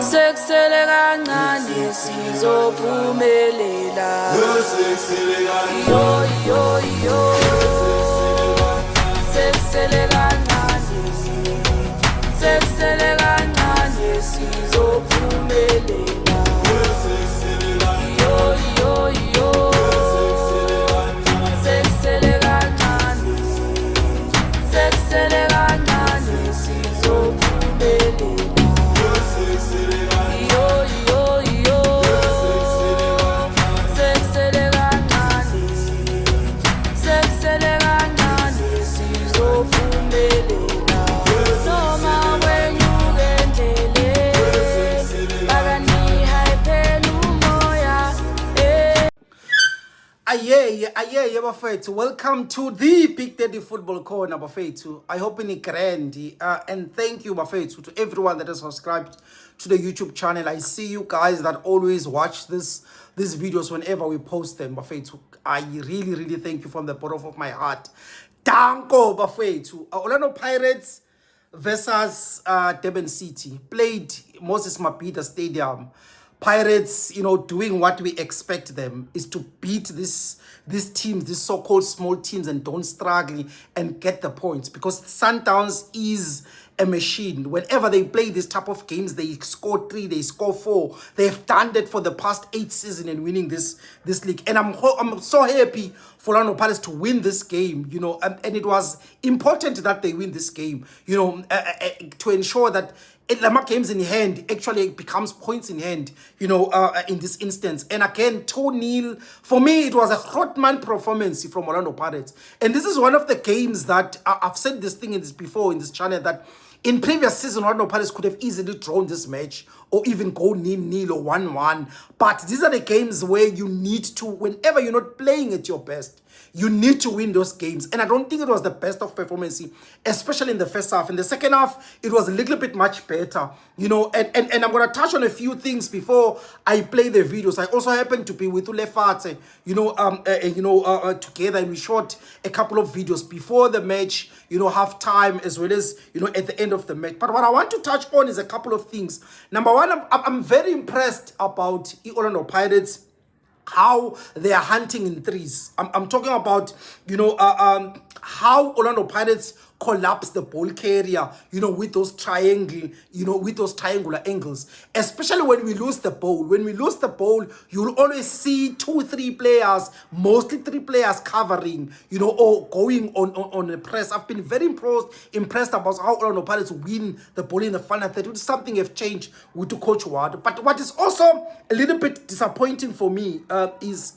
Seksele kancane sizophumelela. Yo yo yo. Seksele kancane. Seksele kancane sizophumelela. Yo yo yo. Seksele kancane. Seksele kancane sizophumelela. Aye, Bafethu. Welcome to the Big Daddy Football Corner, Bafethu. I hope in grand. And thank you, Bafethu, to everyone that has subscribed to the YouTube channel. I see you guys that always watch these videos whenever we post them, Bafethu. I really thank you from the bottom of my heart. Danko, Bafethu. Orlando Pirates versus Durban City played Moses Mabhida Stadium. Pirates, doing what we expect them is to beat these teams, these so-called small teams, and don't struggle and get the points, because Sundowns is a machine. Whenever they play this type of games, they score 3, they score 4. They've done that for the past 8 seasons and winning this league. And I'm so happy for Orlando Pirates to win this game, and it was important that they win this game, to ensure that Lama games in hand actually becomes points in hand, in this instance. And again, 2-0. For me, it was a Grootman performance from Orlando Pirates. And this is one of the games that I've said this thing before in this channel, that in previous season, Orlando Pirates could have easily drawn this match or even go 0-0 or 1-1. But these are the games where you need to, whenever you're not playing at your best, you need to win those games. And I don't think it was the best of performance, especially in the first half. In the second half, it was a little bit much better, and I'm going to touch on a few things before I play the videos. I also happened to be with Lefatse, together, and we shot a couple of videos before the match, half time, as well as, at the end of the match. But what I want to touch on is a couple of things. Number one, I'm very impressed about Orlando Pirates, how they are hunting in threes. I'm talking about, how Orlando Pirates collapse the ball carrier, with those triangular angles, especially when we lose the ball. When we lose the ball, you'll always see 2-3 players, mostly 3 players covering, or going on the press. I've been very impressed about how Orlando Pirates win the ball in the final third, which is something have changed with Coach Ward. But what is also a little bit disappointing for me is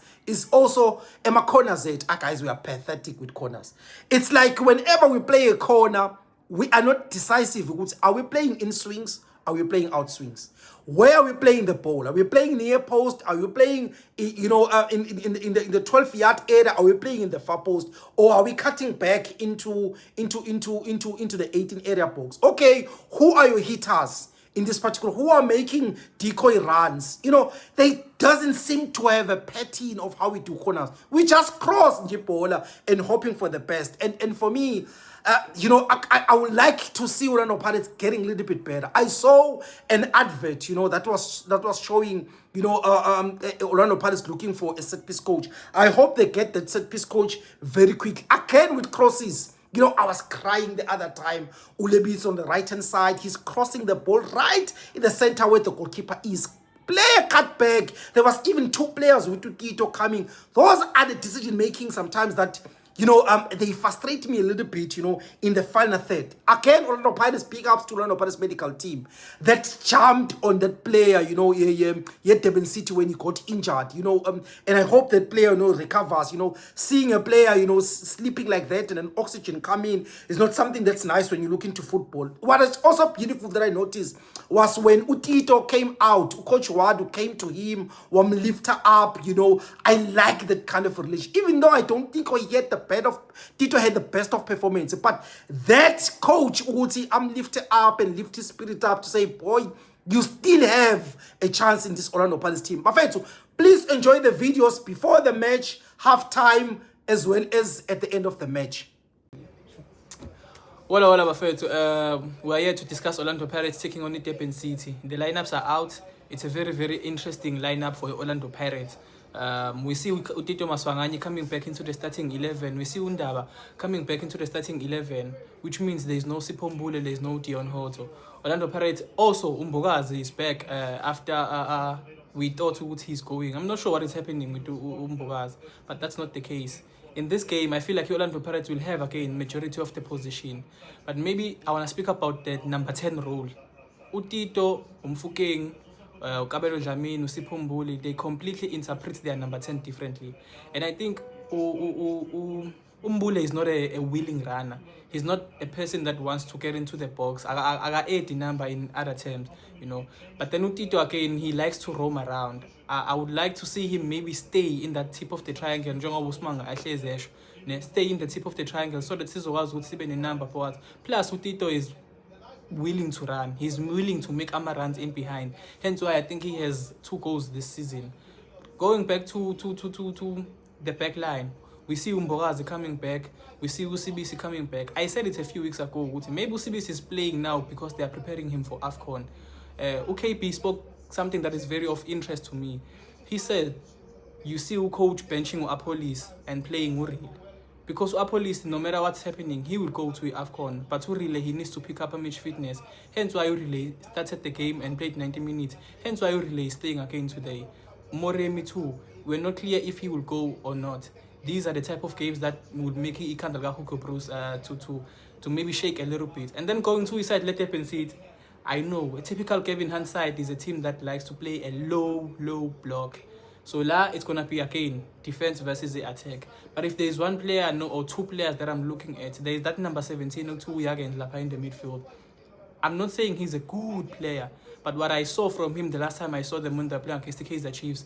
also Emma corners. Guys, we are pathetic with corners. It's like whenever we play a corner, we are not decisive. Are we playing in swings? Are we playing out swings? Where are we playing the ball? Are we playing near post? Are we playing, in the 12-yard area? Are we playing in the far post? Or are we cutting back into the 18 area box? Okay, who are your hitters in this particular? Who are making decoy runs? They doesn't seem to have a pattern of how we do corners. We just cross Njibola and hoping for the best. And for me, I would like to see Orlando Pirates getting a little bit better. I saw an advert, that was showing, Orlando Pirates looking for a set piece coach. I hope they get that set piece coach very quick. Again with crosses. I was crying the other time. Ulebi is on the right-hand side. He's crossing the ball right in the center where the goalkeeper is. Player cut back. There was even 2 players with Tito coming. Those are the decision-making sometimes that, they frustrate me a little bit, in the final third. Again, Orlando Pirates, big ups to Orlando Pirates medical team that jumped on that player, Durban City when he got injured, and I hope that player, recovers, seeing a player, sleeping like that and an oxygen coming is not something that's nice when you look into football. What is also beautiful that I noticed was when Utito came out, Coach Wadu came to him, lift her up, I like that kind of relation, even though I don't think he had the Tito had the best of performance, but that coach Uti, I'm lifted up and lift his spirit up to say, boy, you still have a chance in this Orlando Pirates team. Bafethu, please enjoy the videos before the match, halftime, as well as at the end of the match. Hola, Bafethu. We are here to discuss Orlando Pirates taking on the Durban City. The lineups are out. It's a very, very interesting lineup for Orlando Pirates. We see Utito Maswanganyi coming back into the starting 11. We see Undaba coming back into the starting 11, which means there is no Sipombule, there is no Dion Hoto. Orlando Pirates also, Umbogazi is back after we thought he's going. I'm not sure what is happening with Umbogazi, but that's not the case. In this game, I feel like Orlando Pirates will have again majority of the position. But maybe I want to speak about the number 10 role. Utito, Umfukeng, Kabelo Dlamini, Usiphumbuli, they completely interpret their number 10 differently. And I think Umbule is not a willing runner. He's not a person that wants to get into the box. I got 80 number in other terms, you know. But then Utito again, he likes to roam around. I would like to see him maybe stay in that tip of the triangle. Stay in the tip of the triangle so that Sizokwazi ukuthi sibe number for us. Plus Utito is willing to run. He's willing to make runs in behind. Hence why I think he has 2 goals this season. Going back to the back line, we see Umbogazi coming back. We see UCBC coming back. I said it a few weeks ago. Maybe UCBC is playing now because they are preparing him for AFCON. UKP spoke something that is very of interest to me. He said, you see coach benching Apolis and playing Uri. Because Apolis, no matter what's happening, he will go to AFCON. But Urile, he needs to pick up a match fitness. Hence why Urile started the game and played 90 minutes. Hence why Urile is staying again today. Moremi too. We're not clear if he will go or not. These are the type of games that would make Bruce to maybe shake a little bit. And then going to his side, let and see it. I know a typical Kevin Hunt side is a team that likes to play a low block. So là, it's gonna be again defense versus the attack. But if there's one player or 2 players that I'm looking at, there's that number 17 or 2 Yagens Lapa in the midfield. I'm not saying he's a good player, but what I saw from him the last time I saw them when they play against the Kaizer Chiefs,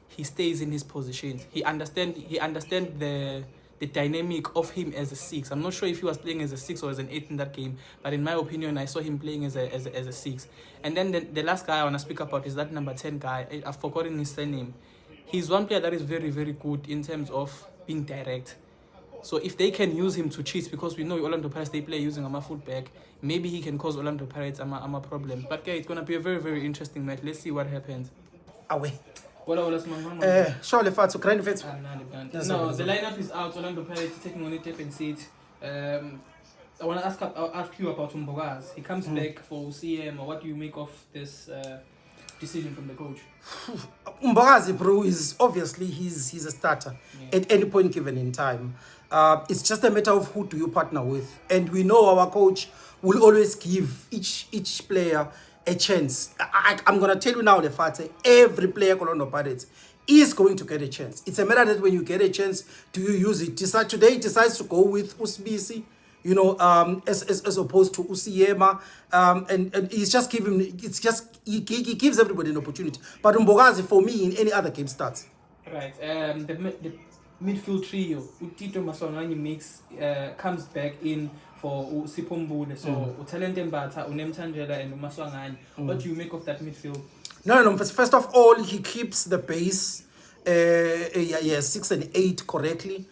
he stays in his positions. He understands the dynamic of him as a 6. I'm not sure if he was playing as a 6 or as an 8 in that game, but in my opinion, I saw him playing as a 6. And then the last guy I want to speak about is that number 10 guy. I've forgotten his surname. He's one player that is very, very good in terms of being direct. So if they can use him to cheat, because we know Orlando Pirates, they play using a fullback, maybe he can cause Orlando Pirates a problem. But yeah, it's going to be a very, very interesting match. Let's see what happens. Away. Sure, Lefatse No, the lineup is out. Orlando Pirates taking on the Durban City. I want to ask you about Umbogazi. He comes back for CM. What do you make of this decision from the coach? Umbogazi, bro, is obviously he's a starter at any point given in time. It's just a matter of who do you partner with, and we know our coach will always give each player a chance. I'm gonna tell you now, Lefatse, every player Orlando Pirates is going to get a chance. It's a matter that when you get a chance, do you use it? Today he decides to go with UCBC, you know, as opposed to Usiyema, and he's just giving. It's just he gives everybody an opportunity. But Umbogazi, for me, in any other game starts. Right. The midfield trio, Utito Maswanganyi comes back in for Sipombule. So Utalente Mbata, Unemtandela, and Maswanganyi. What do you make of that midfield? No. First of all, he keeps the base, 6 and 8 correctly.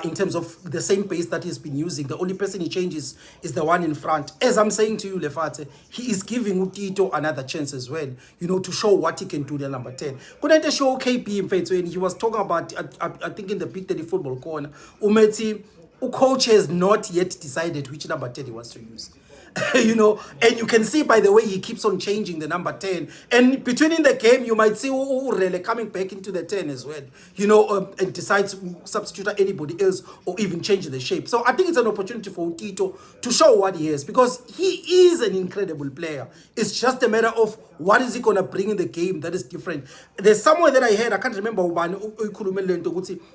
In terms of the same base that he's been using. The only person he changes is the one in front. As I'm saying to you, Lefatse, he is giving Utito another chance as well, you know, to show what he can do, the number 10. Couldn't I show KP in fact when he was talking about, I think in the BigDaddy football corner, Umeti, coach has not yet decided which number 10 he wants to use. You know, and you can see by the way he keeps on changing the number 10, and between in the game you might see Urele coming back into the 10 as well, you know, and decides to substitute anybody else or even change the shape. So I think it's an opportunity for Utito to show what he is, because he is an incredible player. It's just a matter of what is he gonna bring in the game that is different. There's somewhere that I heard, I can't remember,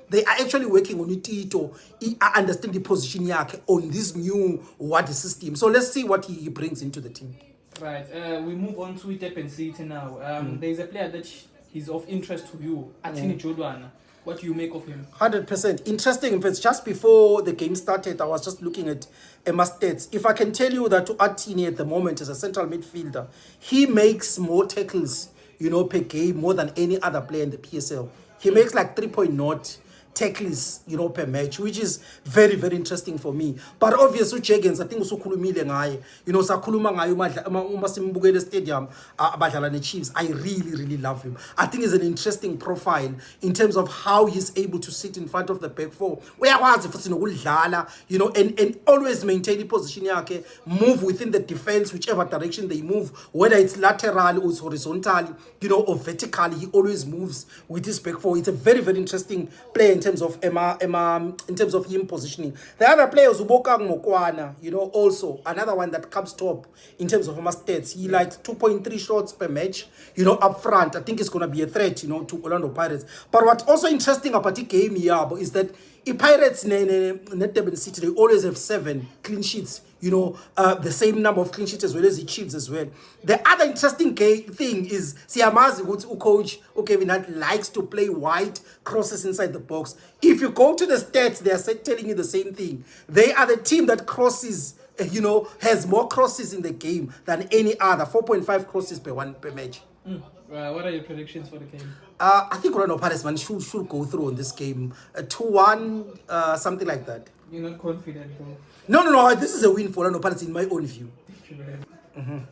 they are actually working on Utito. I understand the position on this new what system. So let's see what he brings into the team. Right. We move on to Durban City now. There's a player that is of interest to you, Atini Jodwana. What do you make of him? 100%. Interesting. In fact, just before the game started, I was just looking at Emma stats. If I can tell you that Atini at the moment is a central midfielder, he makes more tackles, you know, per game more than any other player in the PSL. He makes like 3.0 tackles, you know, per match, which is very, very interesting for me. But obviously, Jagans, I think usukhulumile ngaye, you know, sakhuluma ngaye uma simbukele stadium abadlala ne-Chiefs. I really, really love him. I think he's an interesting profile in terms of how he's able to sit in front of the back four. Uyakwazi futhi nokudlala, you know, and always maintain the position yakhe, move within the defense, whichever direction they move, whether it's lateral or horizontally, you know, or vertically, he always moves with his back four. It's a very, very interesting player in terms of in terms of him positioning. The other players, Ubokang Mokwana, you know, also another one that comes top in terms of stats. He likes 2.3 shots per match, you know, up front. I think it's gonna be a threat, you know, to Orlando Pirates. But what's also interesting about the game here is that the Pirates Durban City, they always have 7 clean sheets, you know, the same number of clean sheets as well as the Chiefs as well. The other interesting thing is Siamazi, who coach Kevin Hunt likes to play wide crosses inside the box. If you go to the stats, they are telling you the same thing. They are the team that crosses, you know, has more crosses in the game than any other. 4.5 crosses per match. What are your predictions for the game? I think Orlando Pirates man should go through in this game. 2-1, something like that. You're not confident though? No. This is a win for Orlando Pirates in my own view.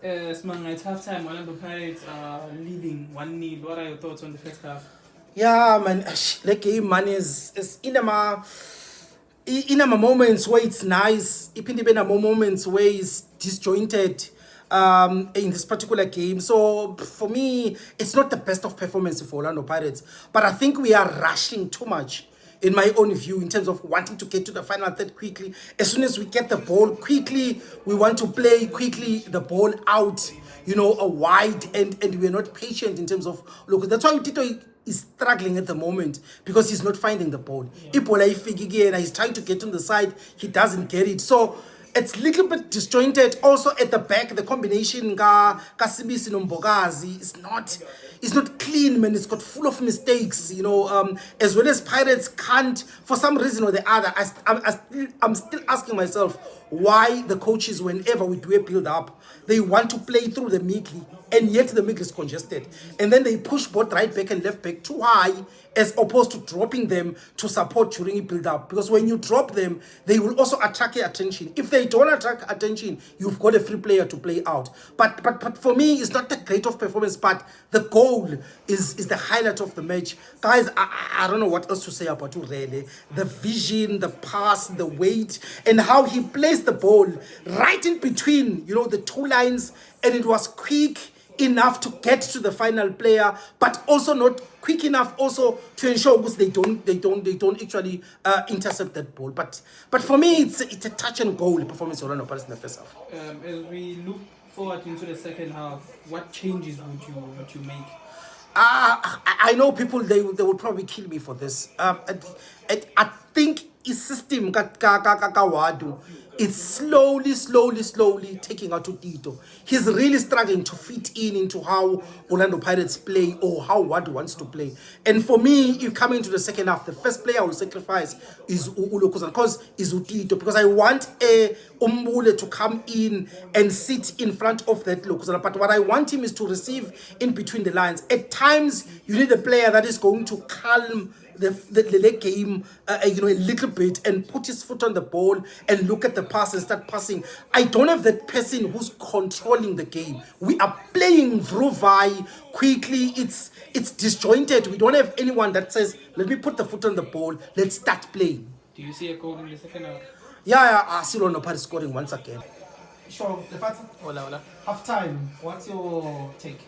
Simanga, it's halftime. Orlando Pirates are leading 1-0. What are your thoughts on the first half? Yeah, man. The game, man, is in a moments where it's nice. In a moments where it's disjointed. In this particular game. So for me, it's not the best of performance for Orlando Pirates, but I think we are rushing too much in my own view in terms of wanting to get to the final third quickly. As soon as we get the ball quickly, we want to play quickly the ball out, you know, wide, and we're not patient in terms of, look, that's why Tito is struggling at the moment because he's not finding the ball. He's trying to get on the side, he doesn't get it. So it's a little bit disjointed. Also at the back, the combination Kasibisi Nombogazi is not clean, man. It's got full of mistakes, you know. As well as Pirates can't, for some reason or the other, I'm still asking myself why the coaches, whenever we do a build up, they want to play through the middle, and yet the middle is congested, and then they push both right back and left back too high, as opposed to dropping them to support during a build-up. Because when you drop them, they will also attract your attention. If they don't attract attention, you've got a free player to play out. But for me, it's not the great of performance, but the goal is the highlight of the match. Guys, I don't know what else to say about Urele. The vision, the pass, the weight, and how he placed the ball right in between, you know, the two lines, and it was quick enough to get to the final player, but also not quick enough also to ensure because they don't actually intercept that ball. But for me, it's a touch and goal performance of Orlando Pirates in the first half. As we look forward into the second half, what changes would you make? I know people, they will probably kill me for this. I think his system Wadu, it's slowly taking out to Tito. He's really struggling to fit into how Orlando Pirates play or how Wadu wants to play. And for me, if coming into the second half, the first player I will sacrifice is Ulokozan, because is Tito, because I want a Umbule to come in and sit in front of that Lokozan. But what I want him is to receive in between the lines. At times, you need a player that is going to calm the game, you know, a little bit, and put his foot on the ball and look at the pass and start passing. I don't have that person who's controlling the game. We are playing Vruvai quickly. It's disjointed. We don't have anyone that says, let me put the foot on the ball, let's start playing. Do you see a goal in the second half? Yeah, I see Orlando Pirates scoring once again. Sure, Lefatse. Hola. Half time. What's your take?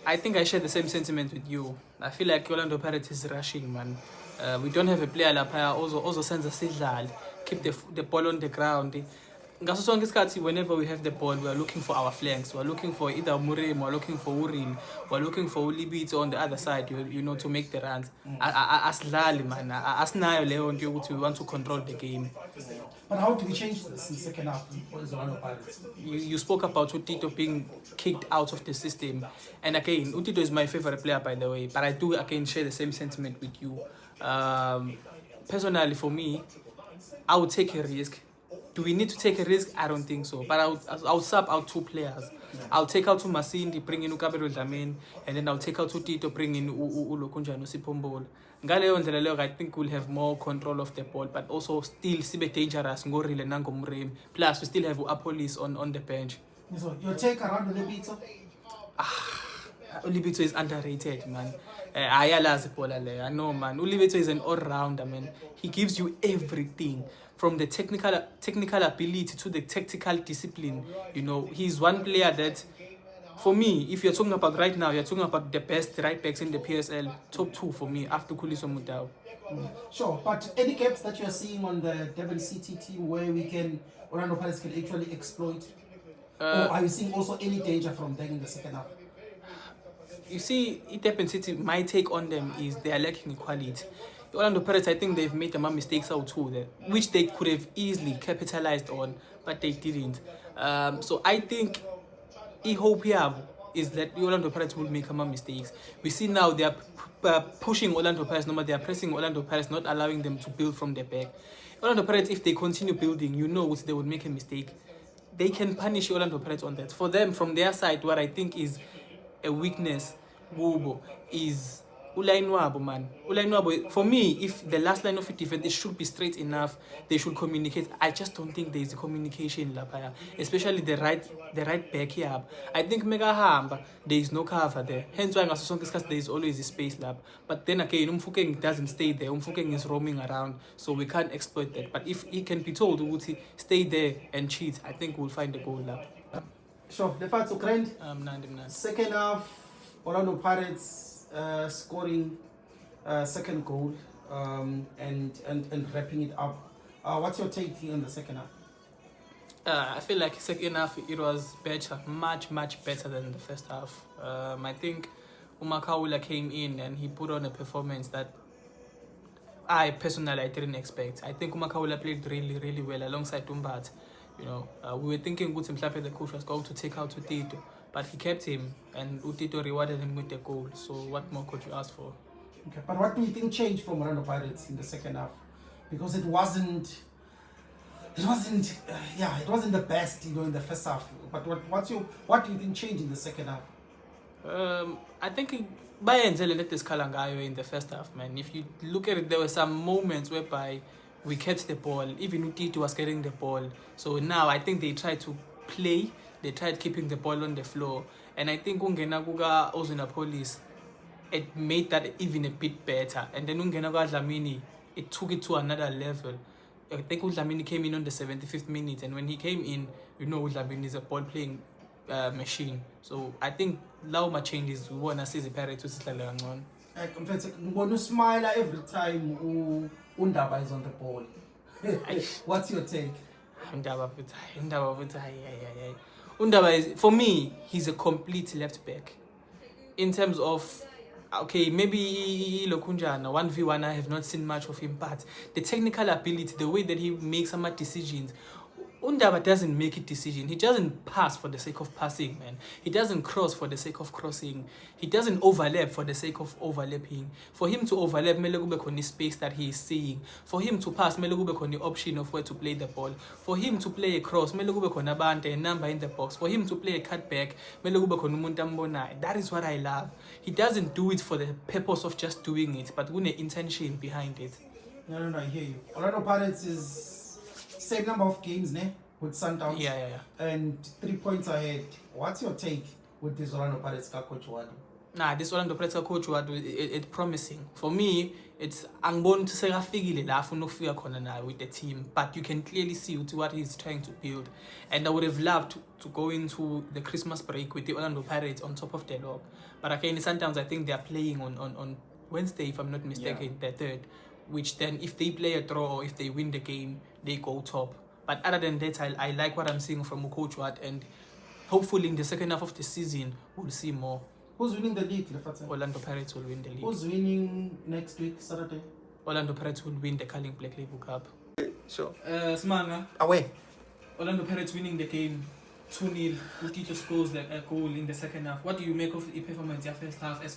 I think I share the same sentiment with you. I feel like Orlando Pirates is rushing, man. We don't have a player like also sends a signal, keep the ball on the ground. Whenever we have the ball, we are looking for our flanks. We are looking for either Murim, we are looking for Urin, we are looking for Ulibito on the other side, you know, to make the runs. Aslali, man. Asnayo Leon, we want to control the game. But how do we change this in the second half? You spoke about Utito being kicked out of the system. And again, Utito is my favorite player, by the way. But I do, again, share the same sentiment with you. Personally, for me, I would take a risk. Do we need to take a risk? I don't think so. But I would sub out 2 players. I'll take out to Masindi, bring in Ukabelo Dlamini, and then I'll take out to Tito, bring in Ulokunjano Sipombola. Ngaleyo ndlela leyo, I think we'll have more control of the ball, but also still sibe dangerous ngorile nangomrem. Plus we still have Apolis on the bench. So your take around Lebito? Ulibito is underrated, man. I know, man. Ulibito is an all-rounder, man. He gives you everything, from the technical ability to the tactical discipline. You know, he's one player that, for me, if you're talking about right now, you're talking about the best right backs in the PSL, top 2 for me, after Kuliso Mudau. Sure, but any gaps that you're seeing on the Durban City team where Orlando Pirates can actually exploit? Or are you seeing also any danger from them in the second half? You see, Durban City, my take on them is they are lacking quality. Orlando Pirates, I think they've made some mistakes out too, which they could have easily capitalized on, but they didn't. So I think hope here is that the Orlando Pirates will make some mistakes. We see now they are pushing Orlando Pirates, no matter they are pressing Orlando Pirates, not allowing them to build from the back. Orlando Pirates, if they continue building, you know they would make a mistake. They can punish Orlando Pirates on that. For them, from their side, what I think is a weakness, is Ulainwabo, man. Ulainwabo, for me, if the last line of defense, they should be straight enough, they should communicate. I just don't think there is a communication, especially the right back here. I think Mega Hamba, there is no cover there. Hence why there is always a space lab. But then again, Umfukeng doesn't stay there. Umfukeng is roaming around, so we can't exploit that. But if he can be told to stay there and cheat, I think we'll find a goal lab. Sure, Lefatse Grand. Second half, Orlando Pirates scoring second goal and wrapping it up. What's your take on the second half? I feel like second half it was better, much better than the first half. I think Makhubu came in and he put on a performance that I personally didn't expect. I think Makhubu played really well alongside Dumbat. You know, we were thinking the coach was going to take out Tito, but he kept him, and Tito rewarded him with the goal. So what more could you ask for? Okay, but what do you think changed from Orlando Pirates in the second half? Because it wasn't the best, in the first half. But what do you think changed in the second half? I think Bayern let this Kalangayo in the first half, man. If you look at it, there were some moments whereby we kept the ball, even Utito was getting the ball. So now I think they tried to play, they tried keeping the ball on the floor. And I think Ungenaguga Ozinapolis, it made that even a bit better. And then Ungenaguga Dlamini, it took it to another level. I think Dlamini came in on the 75th minute, and when he came in, Dlamini is a ball playing machine. So I think Lauma changes, we want to see the Pirates to on. I'm going to smile every time Undaba is on the ball. What's your take? Undaba is, for me, he's a complete left back. In terms of, okay, maybe Lokunjana, 1v1, I have not seen much of him, but the technical ability, the way that he makes some decisions, Undaba doesn't make a decision. He doesn't pass for the sake of passing, man. He doesn't cross for the sake of crossing. He doesn't overlap for the sake of overlapping. For him to overlap, Melugube on the space that he is seeing. For him to pass, Melugube on the option of where to play the ball. For him to play a cross, Melugube on a number in the box. For him to play a cutback, Melugube on Mundambona. That is what I love. He doesn't do it for the purpose of just doing it, but with an intention behind it. No, I hear you. Orlando Pirates is same number of games, with Sundowns. Yeah. And 3 points ahead. What's your take with this Orlando Pirates coach Wadu? This Orlando Pirates coach Wadu, it's promising. For me, it's angiboni to sekafigile la afuna ukufika khona nayo with the team, but you can clearly see what he's trying to build. And I would have loved to go into the Christmas break with the Orlando Pirates on top of the log. But again, sometimes I think they are playing on Wednesday, if I'm not mistaken, the 3rd. Which then, if they play a draw or if they win the game, they go top. But other than that, I like what I'm seeing from Coach Watt, and hopefully in the second half of the season, we'll see more. Who's winning the league, Lefatse? Orlando Pirates will win the league. Who's winning next week, Saturday? Orlando Pirates will win the Carling Black Label Cup. Sure. Simanga. Away. Orlando Pirates winning the game 2-0. Utito scores a goal in the second half. What do you make of the performance of the first half the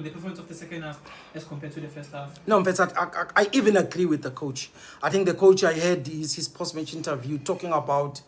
performance of the second half as compared to the first half? No, I even agree with the coach. I think the coach I heard his post-match interview talking about,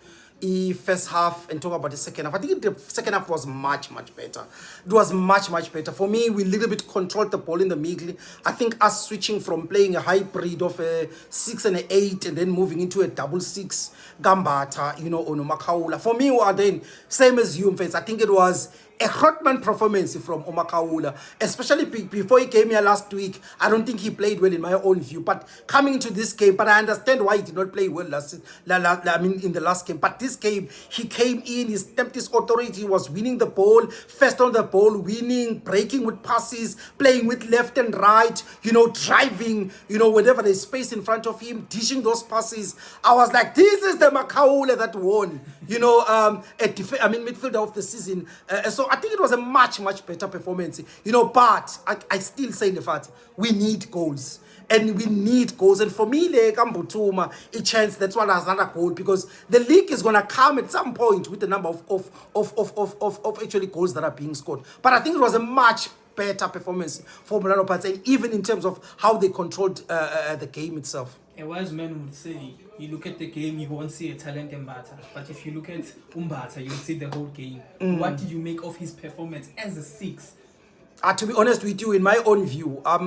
first half and talk about the second half. I think the second half was much better. It was much better. For me, we a little bit controlled the ball in the middle. I think us switching from playing a hybrid of a 6 and an 8 and then moving into a 6-6 Gambata, you know, on Makhaula. For me, then same as you, I think it was a Grootman performance from Omakaula, especially before he came here last week. I don't think he played well in my own view, but coming into this game, but I understand why he did not play well in the last game. But this game, he came in, he stamped his authority, he was winning the ball, first on the ball, winning, breaking with passes, playing with left and right, you know, driving, you know, whenever there's space in front of him, dishing those passes. I was like, this is the Makhaula that won, you know, midfielder of the season. So I think it was a much better performance, you know, but I still say Lefatse, we need goals. And we need goals. And for me, Kambutuma, a chance that's what has another goal, because the league is gonna come at some point with the number of actually goals that are being scored. But I think it was a much better performance for Orlando Pirates, and even in terms of how they controlled the game itself. A wise man would say, you look at the game, you won't see a talent in Mbata. But if you look at Mbata, you'll see the whole game. What did you make of his performance as a 6? To be honest with you, in my own view, I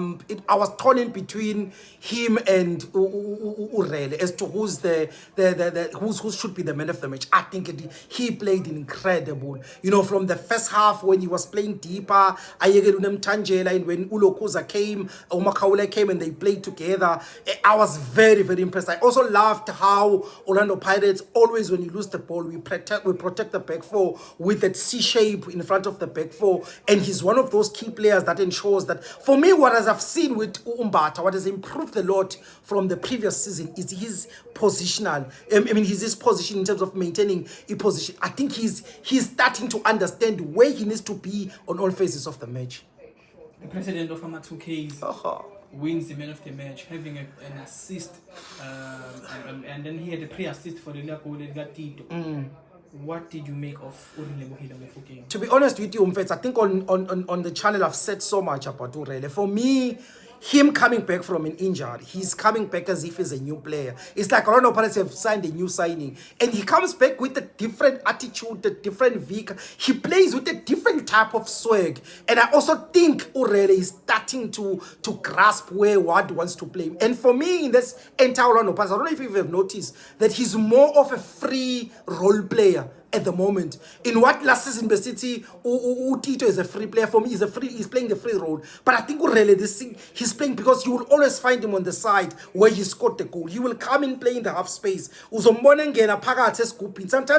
was torn in between him and Urele as to who should be the man of the match. I think he played incredible. You know, from the first half when he was playing deeper, Tangela, and when Ulokuza came, Omakaula came, and they played together. I was very impressed. I also loved how Orlando Pirates always, when you lose the ball, we protect the back four with that C shape in front of the back four, and he's one of those key players that ensures that. For me, what as I've seen with Mbata, what has improved a lot from the previous season is his positional. His position in terms of maintaining a position. I think he's starting to understand where he needs to be on all phases of the match. The president of Ama 2Ks wins the man of the match, having an assist, and then he had a pre-assist for the goal that got Tito. What did you make of Urele Mofokeng? To be honest with you, I think on the channel I've said so much about Urele. For me, him coming back from an injury, he's coming back as if he's a new player. It's like Orlando Pirates have signed a new signing, and he comes back with a different attitude, a different vehicle. He plays with a different type of swag, and I also think Urele is starting to grasp where Ward wants to play. And for me, in this entire Orlando Pirates, I don't know if you have noticed that he's more of a free role player at the moment. In what last season the City, Tito is a free player. For me, he's playing the free role. But I think really he's playing because you will always find him on the side where he scored the goal. He will come in playing the half space. Sometimes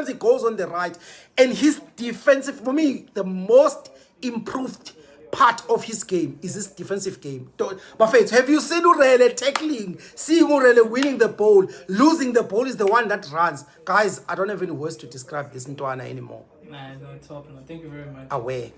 he goes on the right. And his defensive, for me, the most improved part of his game is his defensive game. But have you seen Urele tackling? Seeing Urele winning the ball, losing the ball is the one that runs. Guys, I don't have any words to describe this Ntwana anymore. Nah, no, it's top. No. Thank you very much. Aware.